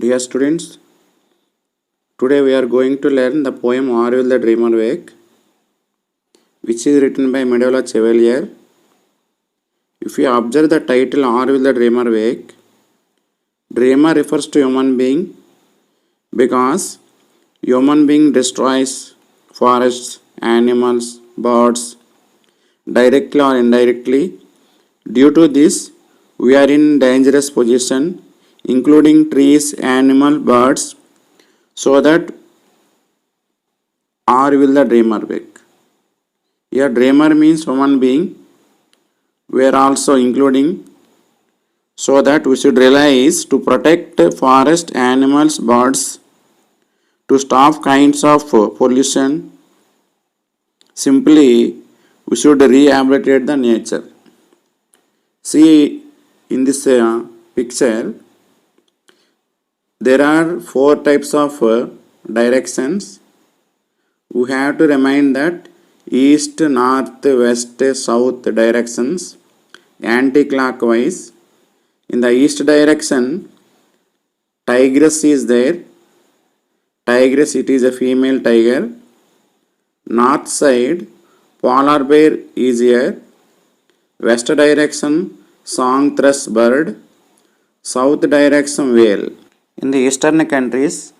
Dear students, today we are going to learn the poem Or Will the Dreamer Wake, which is written by Medola Chevalier. If you observe the title Or Will the Dreamer Wake, dreamer refers to human being because human being destroys forests, animals, birds, directly or indirectly. Due to this, we are in dangerous position, including trees, animal, birds, so that or will the dreamer wake. Here dreamer means human being, we are also including, so that we should realize to protect forest, animals, birds, to stop kinds of pollution. Simply, we should rehabilitate the nature. See, in this picture, there are four types of directions. We have to remind that east, north, west, south directions anti-clockwise. In the east direction, tigress is there. Tigress, it is a female tiger. North side, polar bear is here. West direction, song thrush bird. South direction, whale. In the eastern countries,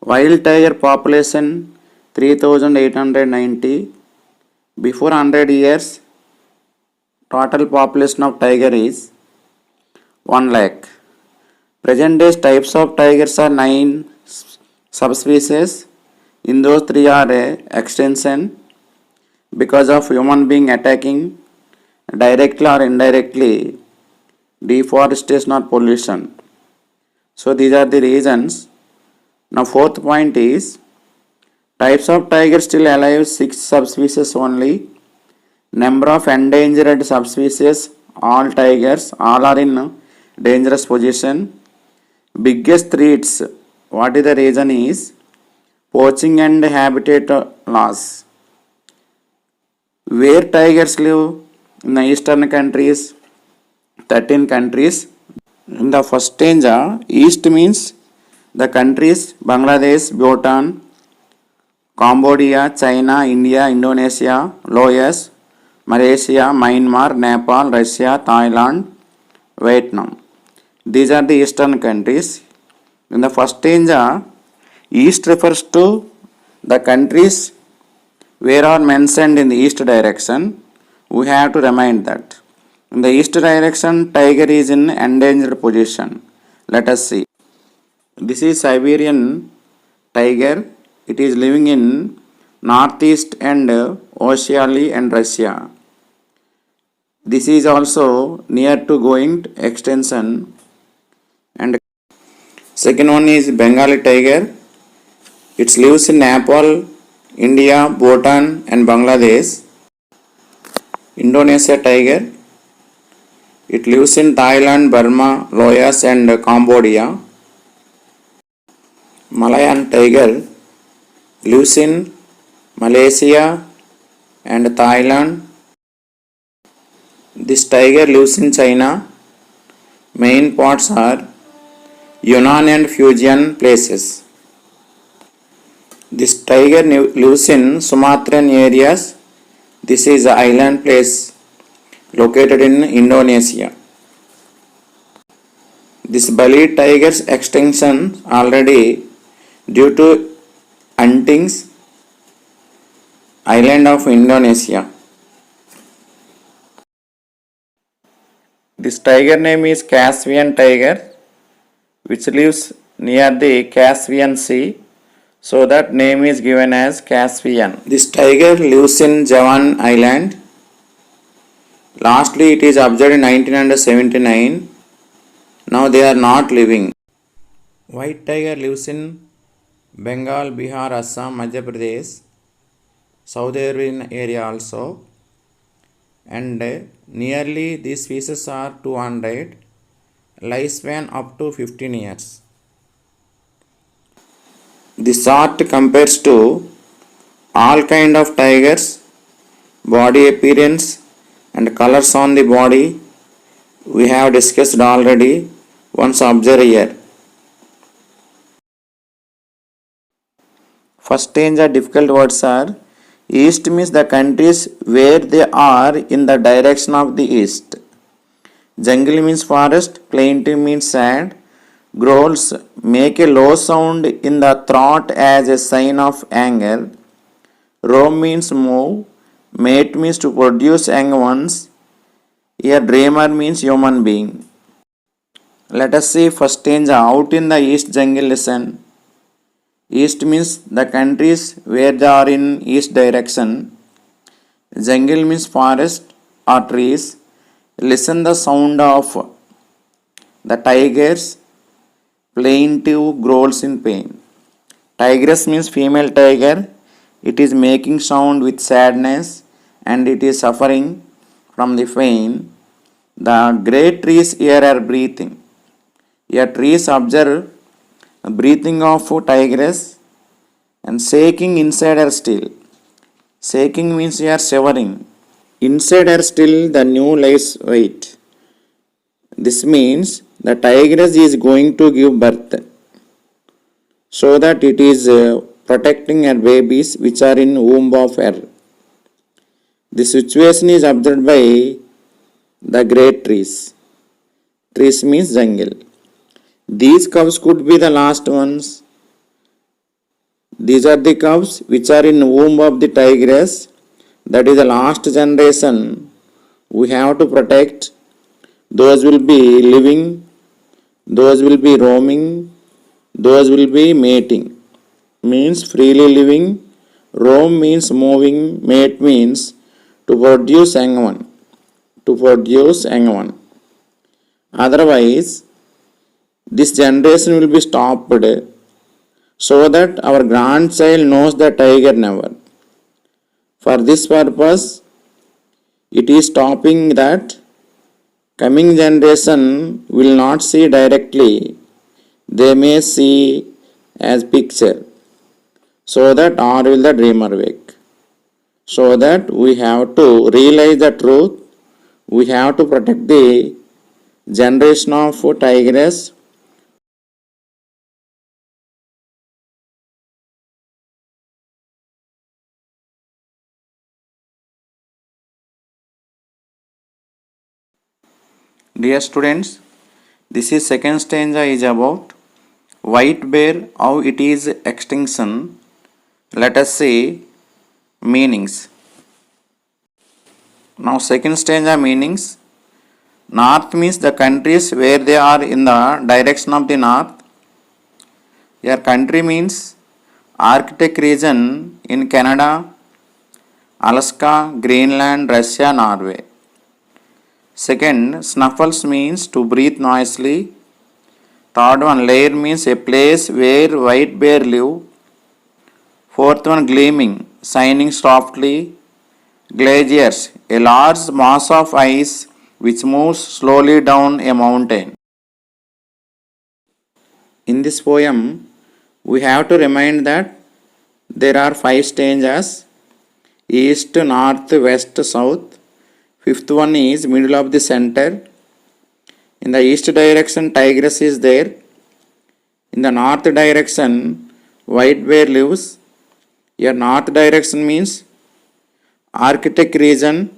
wild tiger population 3890. Before 100 years, total population of tiger is 1 lakh. Present days types of tigers are 9 subspecies. In those 3 are extinction because of human being attacking directly or indirectly, deforestation or pollution. So these are the reasons. Now fourth point is types of tigers still alive 6 subspecies only. Number of endangered subspecies, all tigers, all are in dangerous position. Biggest threats, what is the reason is poaching and habitat loss. Where tigers live in the eastern countries, 13 countries. In the first stanza, east means the countries Bangladesh, Bhutan, Cambodia, China, India, Indonesia, Laos, Malaysia, Myanmar, Nepal, Russia, Thailand, Vietnam. These are the eastern countries. In the first stanza, east refers to the countries where are mentioned in the east direction. We have to remind that. In the east direction, tiger is in endangered position. Let us see. This is Siberian tiger. It is living in northeast and Oceania and Russia. This is also near to going to extinction. And second one is Bengali tiger. It lives in Nepal, India, Bhutan and Bangladesh. Indonesia tiger. It lives in Thailand, Burma, Laos and Cambodia. Malayan tiger lives in Malaysia and Thailand. This tiger lives in China. Main parts are Yunnan and Fujian places. This tiger lives in Sumatran areas. This is an island place located in Indonesia. This Bali tiger's extinction already due to huntings island of Indonesia. This tiger name is Caspian tiger, which lives near the Caspian Sea, so that name is given as Caspian. This tiger lives in Javan Island. Lastly, it is observed in 1979. Now they are not living. White tiger lives in Bengal, Bihar, Assam, Madhya Pradesh, southern area also, and nearly these species are 200, lifespan up to 15 years. This chart compares to all kind of tigers, body appearance and colors on the body. We have discussed already. Once observe here. First stanza difficult words are east means the countries where they are in the direction of the east. Jungle means forest, plaintive means sad. Growls make a low sound in the throat as a sign of anger. Roam means move. Mate means to produce young ones. A dreamer means human being. Let us see first stanza. Out in the east jungle listen. East means the countries where they are in east direction. Jungle means forest or trees. Listen the sound of the tigers. Plaintive growls in pain. Tigress means female tiger. It is making sound with sadness and it is suffering from the pain. The great trees here are breathing. Here trees observe the breathing of tigress and shaking inside are still. Shaking means you are shivering. Inside are still the new lies wait. This means the tigress is going to give birth so that it is protecting her babies which are in womb of her. The situation is observed by the great trees. Trees means jungle. These cubs could be the last ones. These are the cubs which are in womb of the tigress. That is the last generation. We have to protect. Those will be living. Those will be roaming. Those will be mating. Means freely living. Roam means moving. Mate means to produce young one. To produce young one. Otherwise, this generation will be stopped so that our grandchild knows the tiger never. For this purpose, it is stopping that coming generation will not see directly. They may see as picture. So that or will the dreamer wake. So that we have to realize the truth. We have to protect the generation of tigress. Dear students, this is second stanza is about white bear, how it is extinction. Let us see meanings. Now second stanza meanings. North means the countries where they are in the direction of the north. Your country means Arctic region in Canada, Alaska, Greenland, Russia, Norway. Second, snuffles means to breathe noisily. Third one, lair means a place where white bear live. Fourth one, gleaming, shining softly. Glaciers, a large mass of ice which moves slowly down a mountain. In this poem, we have to remind that there are 5 stanzas: east, north, west, south. Fifth one is middle of the center. In the east direction, tigress is there. In the north direction, white bear lives. Here north direction means Arctic region.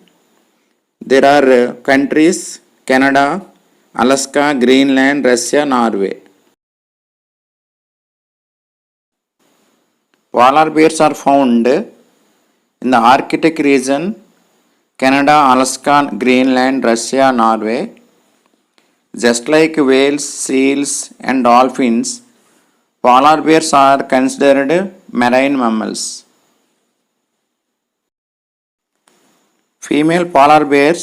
There are countries: Canada, Alaska, Greenland, Russia, Norway. Polar bears are found in the Arctic region, Canada, Alaska, Greenland, Russia, Norway. Just like whales, seals, and dolphins, polar bears are considered marine mammals. Female polar bears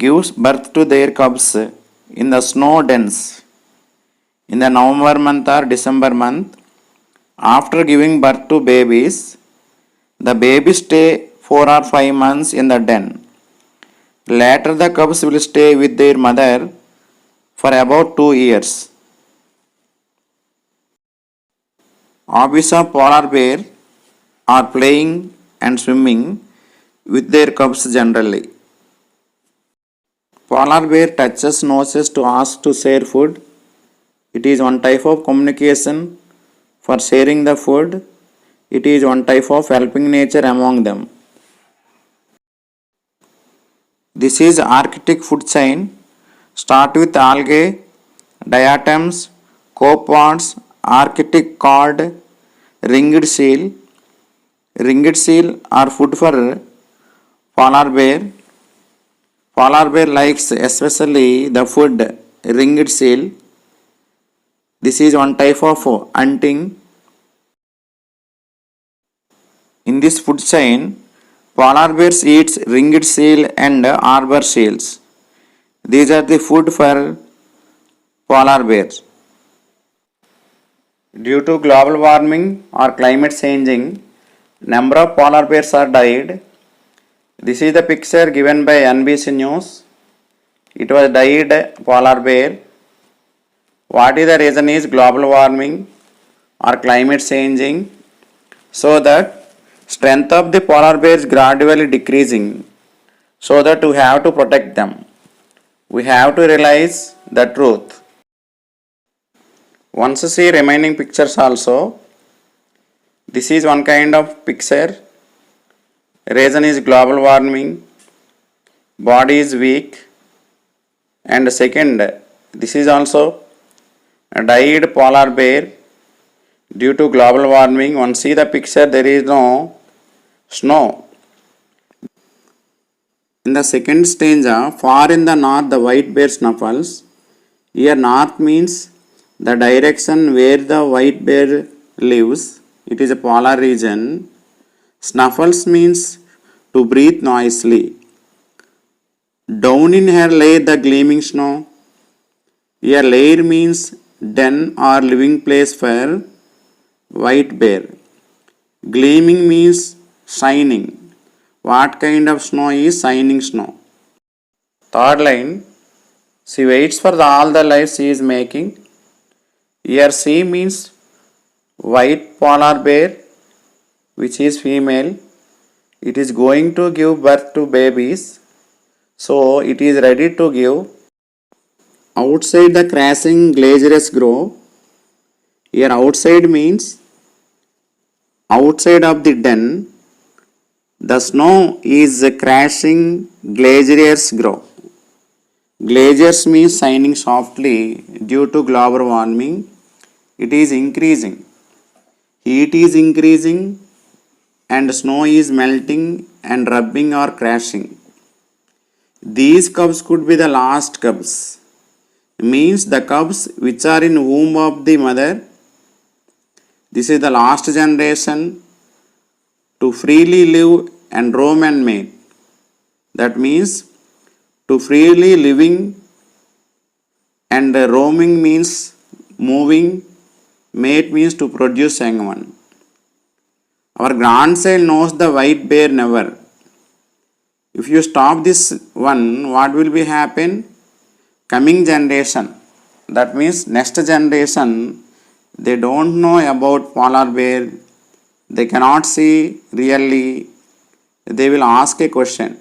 gives birth to their cubs in the snow dens in the November month or December month. After giving birth to babies, the babies stay 4 or 5 months in the den. Later, the cubs will stay with their mother for about 2 years. Hobbies of polar bear are playing and swimming with their cubs generally. Polar bear touches noses to ask to share food. It is one type of communication for sharing the food. It is one type of helping nature among them. This is Arctic food chain. Start with algae, diatoms, copepods, Arctic cod, ringed seal. Ringed seal are food for polar bear. Polar bear likes especially the food ringed seal. This is one type of hunting. In this food chain, polar bears eats ringed seal and arbor seals. These are the food for polar bears. Due to global warming or climate changing, number of polar bears are died. This is the picture given by NBC News. It was died polar bear. What is the reason is global warming or climate changing, so that strength of the polar bear is gradually decreasing, so that we have to protect them. We have to realize the truth. Once see remaining pictures also. This is one kind of picture. Reason is global warming, body is weak, and second, this is also a died polar bear due to global warming. Once see the picture, there is no snow. In the second stanza, far in the north the white bear snuffles. Here north means the direction where the white bear lives. It is a polar region. Snuffles means to breathe noisily. Down in her lay the gleaming snow. Here lair means den or living place for white bear. Gleaming means shining. What kind of snow is shining snow? Third line, she waits for all the life she is making. Here she means white polar bear, which is female. It is going to give birth to babies, so it is ready to give. Outside the crashing glaciers grow. Here outside means outside of the den. The snow is crashing, glaciers grow. Glaciers means shining softly due to global warming. It is increasing. Heat is increasing and snow is melting and rubbing or crashing. These cubs could be the last cubs. Means the cubs which are in womb of the mother. This is the last generation to freely live and roam and mate. That means to freely living and roaming means moving, mate means to produce young one. Our grandchild knows the white bear never. If you stop this one, what will be happen? Coming generation, that means next generation, they don't know about polar bear. They cannot see really. They will ask a question.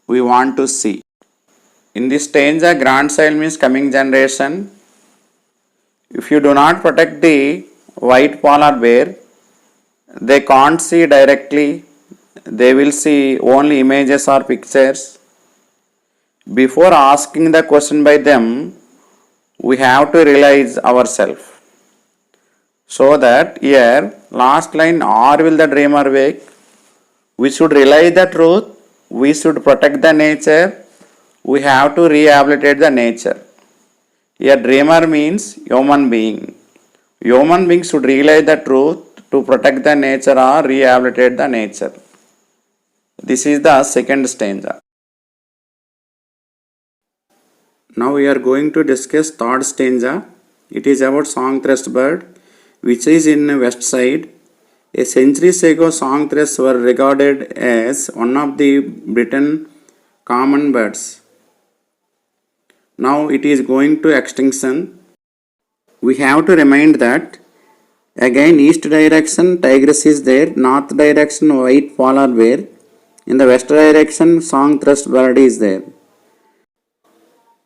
We want to see. In this stanza, grandchild means coming generation. If you do not protect the white polar bear, they can't see directly. They will see only images or pictures. Before asking the question by them, we have to realize ourselves. So that here, last line, or will the dreamer wake? We should realize the truth. We should protect the nature. We have to rehabilitate the nature. A dreamer means human being. Human beings should realize the truth to protect the nature or rehabilitate the nature. This is the second stanza. Now we are going to discuss third stanza. It is about song thrush bird, which is in west side. A centuries ago, song thrush were regarded as one of the Britain common birds. Now it is going to extinction. We have to remind that again east direction tigress is there, north direction white polar bear, in the west direction song thrush bird is there.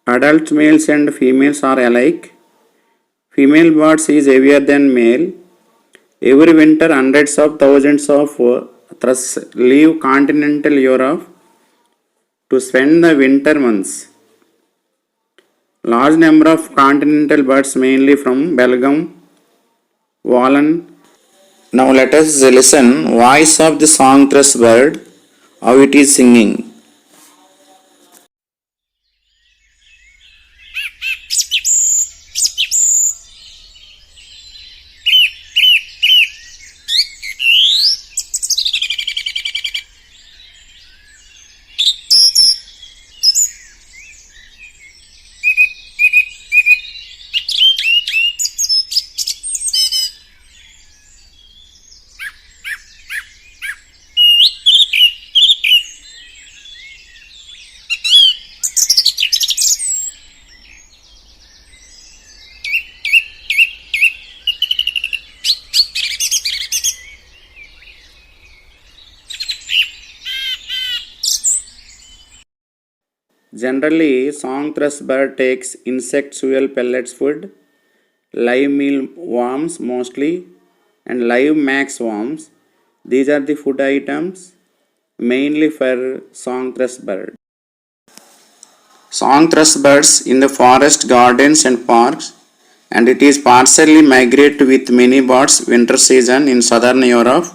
Adult males and females are alike. Female birds is heavier than male. Every winter, hundreds of thousands of thrush leave continental Europe to spend the winter months. Large number of continental birds, mainly from Belgium, Wallen. Now let us listen voice of the song thrush bird, how it is singing. Generally, song thrush bird takes insect fuel pellets food, live meal worms mostly, and live max worms. These are the food items mainly for song thrush bird. Song thrush birds in the forest, gardens and parks, and it is partially migrate with many birds winter season in southern Europe,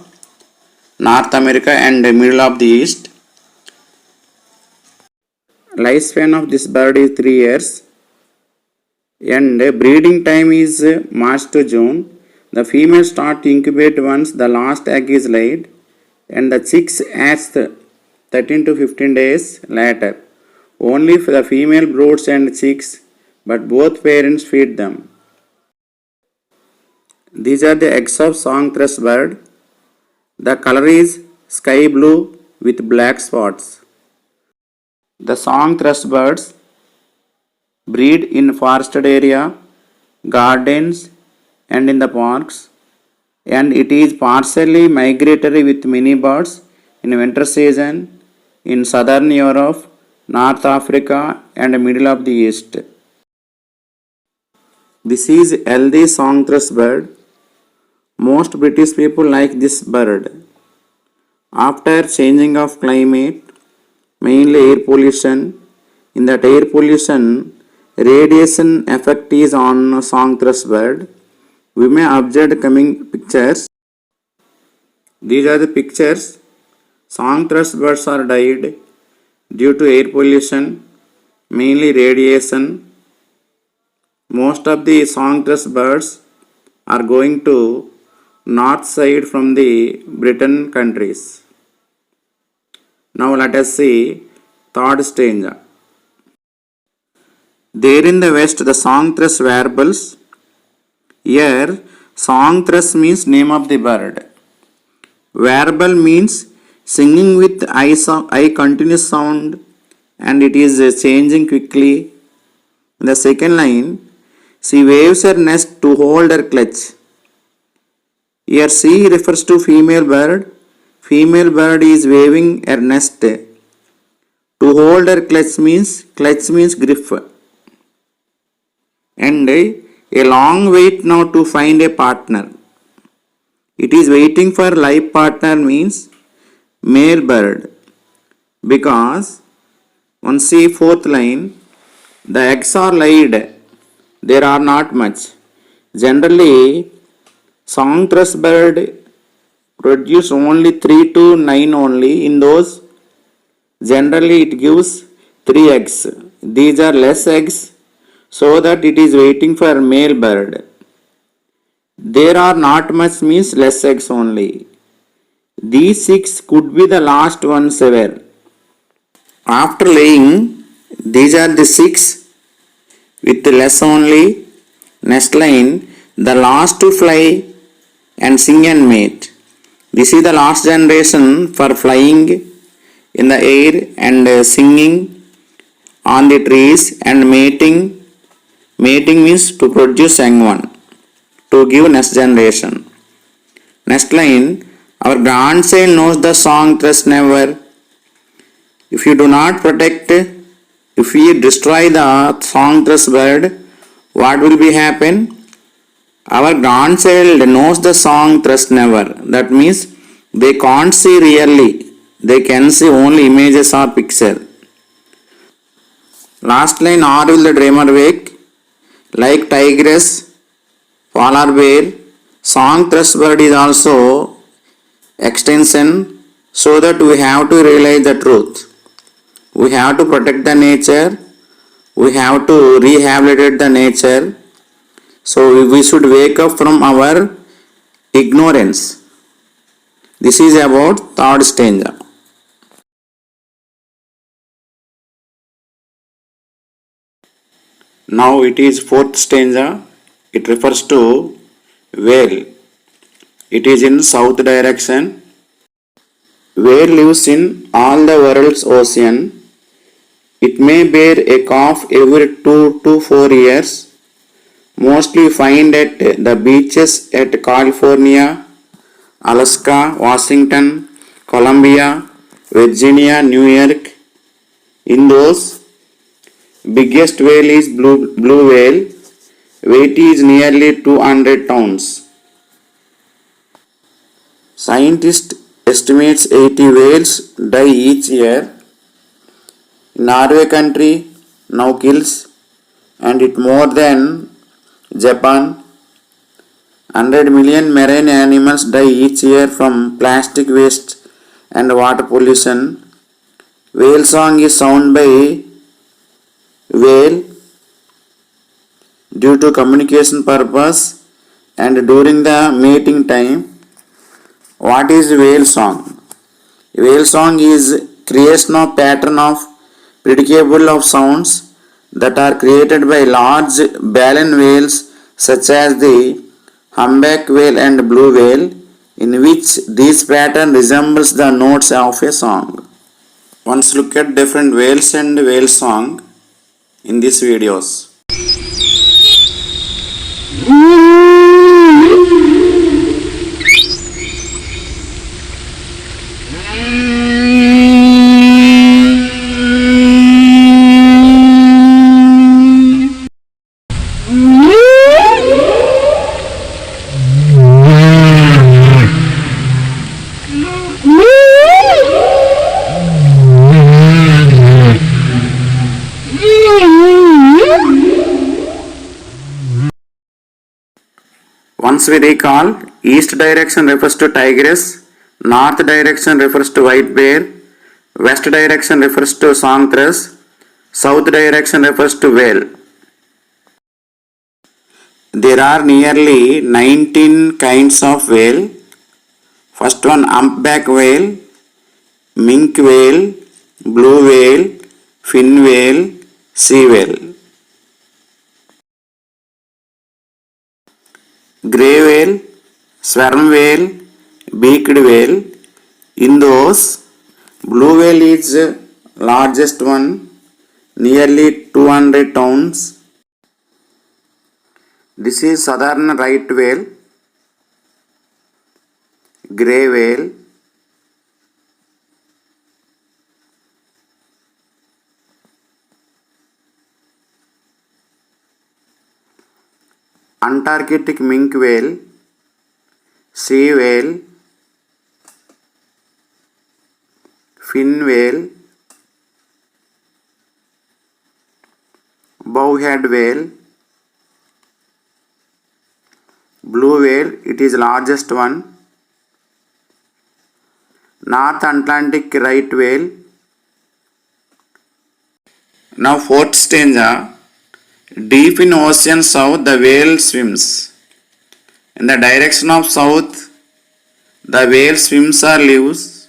North America and middle of the East. Lifespan of this bird is 3 years and breeding time is March to June. The female start to incubate once the last egg is laid and the chicks hatch 13 to 15 days later. Only for the female broods and chicks, but both parents feed them. These are the eggs of song thrush bird. The color is sky blue with black spots. The song thrush birds breed in forested area, gardens and in the parks, and it is partially migratory with many birds in winter season in southern Europe, North Africa and middle of the East. This is healthy song thrush bird. Most British people like this bird. After changing of climate, mainly air pollution, in that air pollution, radiation effect is on song thrush bird. We may observe coming pictures. These are the pictures. Song thrush birds are died due to air pollution, mainly radiation. Most of the song thrush birds are going to north side from the Britain countries. Now let us see third stage. There in the west the song thrush warbles. Here song thrush means name of the bird. Warble means singing with I continuous sound and it is changing quickly. In the second line, she waves her nest to hold her clutch. Here she refers to female bird. Female bird is waving her nest. To hold her clutch means grip. And a long wait now to find a partner. It is waiting for life partner means male bird. Because once see fourth line, the eggs are laid. There are not much. Generally, song thrush bird produce only 3 to 9 only. In those, generally it gives 3 eggs. These are less eggs, so that it is waiting for male bird. There are not much means less eggs only. These 6 could be the last ones ever. After laying, these are the 6 with less only. Next line, the last to fly and sing and mate. This is the last generation for flying in the air and singing on the trees and mating. Mating means to produce young one, to give next generation. Next line, our grandchild knows the song thrush never. If you do not protect, if you destroy the song thrush bird, what will be happen? Our grandchild knows the song Trust Never. That means they can't see really. They can see only images or picture. Last line, or will the dreamer wake? Like tigress, polar bear, song Trust Bird is also extension, so that we have to realize the truth. We have to protect the nature. We have to rehabilitate the nature. So we should wake up from our ignorance. This is about third stanza. Now it is fourth stanza. It refers to whale. It is in south direction. Whale lives in all the world's ocean. It may bear a calf every 2 to 4 years. Mostly find at the beaches at California, Alaska, Washington, Columbia, Virginia, New York. In those, biggest whale is blue whale. Weight is nearly 200 tons. Scientists estimates 80 whales die each year. Norway country now kills and it more than Japan. 100 million marine animals die each year from plastic waste and water pollution. Whale song is sung by whale due to communication purpose and during the mating time. What is whale song? Whale song is creation of pattern of predicable of sounds that are created by large baleen whales such as the humpback whale and blue whale, in which this pattern resembles the notes of a song. Once look at different whales and whale song in these videos. Once we recall, east direction refers to tigress, north direction refers to white bear, west direction refers to song thrush, south direction refers to whale. There are nearly 19 kinds of whale. First one, humpback whale, minke whale, blue whale, fin whale, sea whale. Grey whale, sperm whale, beaked whale. In those, blue whale is largest one, nearly 200 tons. This is southern right whale, grey whale, Antarctic minke whale, sea whale, fin whale, bowhead whale, blue whale, it is largest one, North Atlantic right whale. Now fourth stanza. Deep in ocean south the whale swims. In the direction of south the whale swims or lives.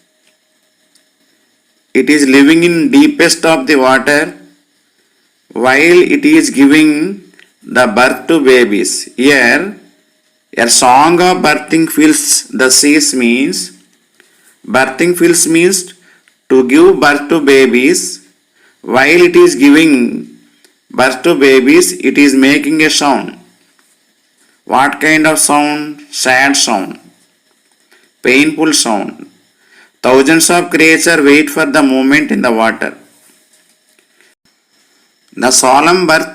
It is living in deepest of the water while it is giving the birth to babies. Here a song of birthing fills the seas means to give birth to babies. While it is giving birth to babies, it is making a sound. What kind of sound? Sad sound, painful sound. Thousands of creatures wait for the moment in the water. The solemn birth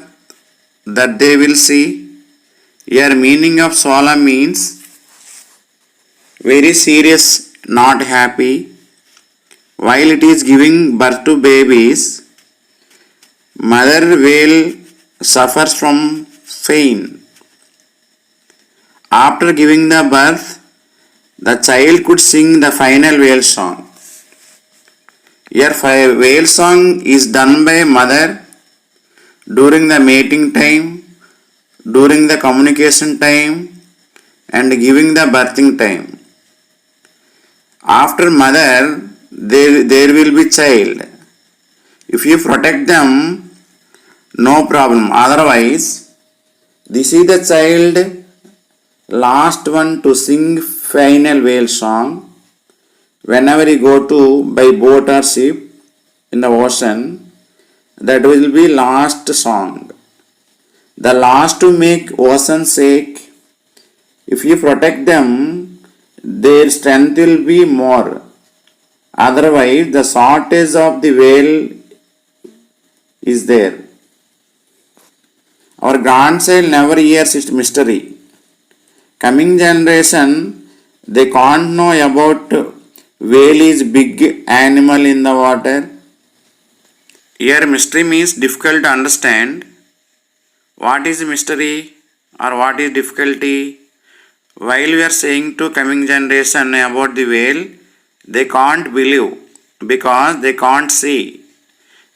that they will see Here meaning of solemn means very serious, not happy. While it is giving birth to babies, mother whale suffers from pain. After giving the birth, the child could sing the final whale song. Here whale song is done by mother during the mating time, during the communication time, and giving the birthing time. After mother, there will be child. If you protect them, no problem. Otherwise, this is the child last one to sing final whale song. Whenever you go to by boat or ship in the ocean, that will be last song. The last to make ocean shake. If you protect them, their strength will be more. Otherwise, the shortage of the whale is there. Our grandchild never hears its mystery. Coming generation, they can't know about whale is big animal in the water. Here mystery means difficult to understand. What is mystery or what is difficulty? While we are saying to coming generation about the whale, they can't believe because they can't see.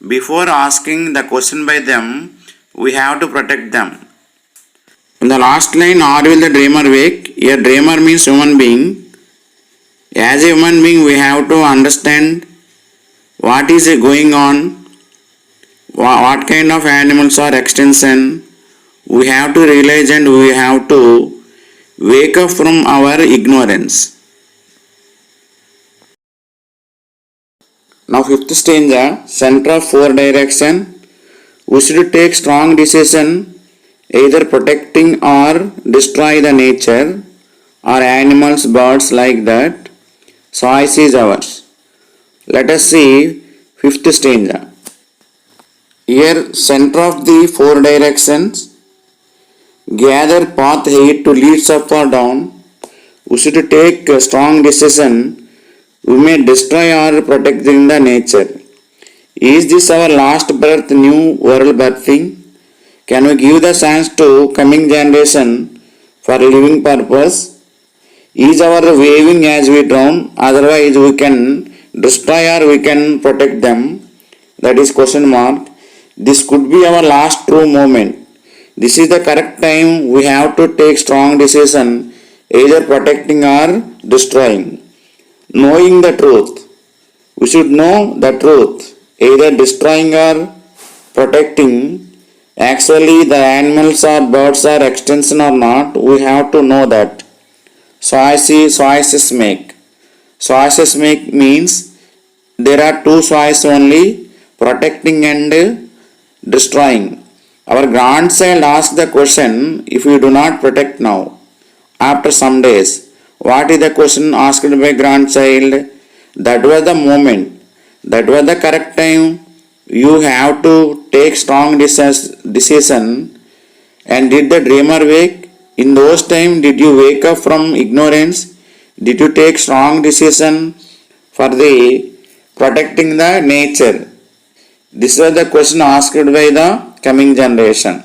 Before asking the question by them, we have to protect them. In the last line, or will the dreamer wake? Here dreamer means human being. As a human being, we have to understand what is going on, what kind of animals are extinction. We have to realize and we have to wake up from our ignorance. Now fifth stanza, center of four direction. We should take strong decision, either protecting or destroy the nature or animals, birds like that. Choice is ours. Let us see fifth stanza. Here center of the four directions, gather path height to leads up or down. We should take a strong decision. We may destroy or protecting the nature. Is this our last birth, new world birthing? Can we give the chance to coming generation for living purpose? Is our waving as we drown? Otherwise we can destroy or we can protect them. That is question mark. This could be our last true moment. This is the correct time we have to take strong decision, either protecting or destroying. Knowing the truth. We should know the truth, either destroying or protecting. Actually, the animals or birds are extinction or not, we have to know that. Choices make. Choices make means there are two choices only, protecting and destroying. Our grandchild asked the question, if we do not protect now, after some days, what is the question asked by grandchild? That was the moment. That was the correct time. You have to take strong decision. And did the dreamer wake? In those times, did you wake up from ignorance? Did you take strong decision for the protecting the nature? This was the question asked by the coming generation.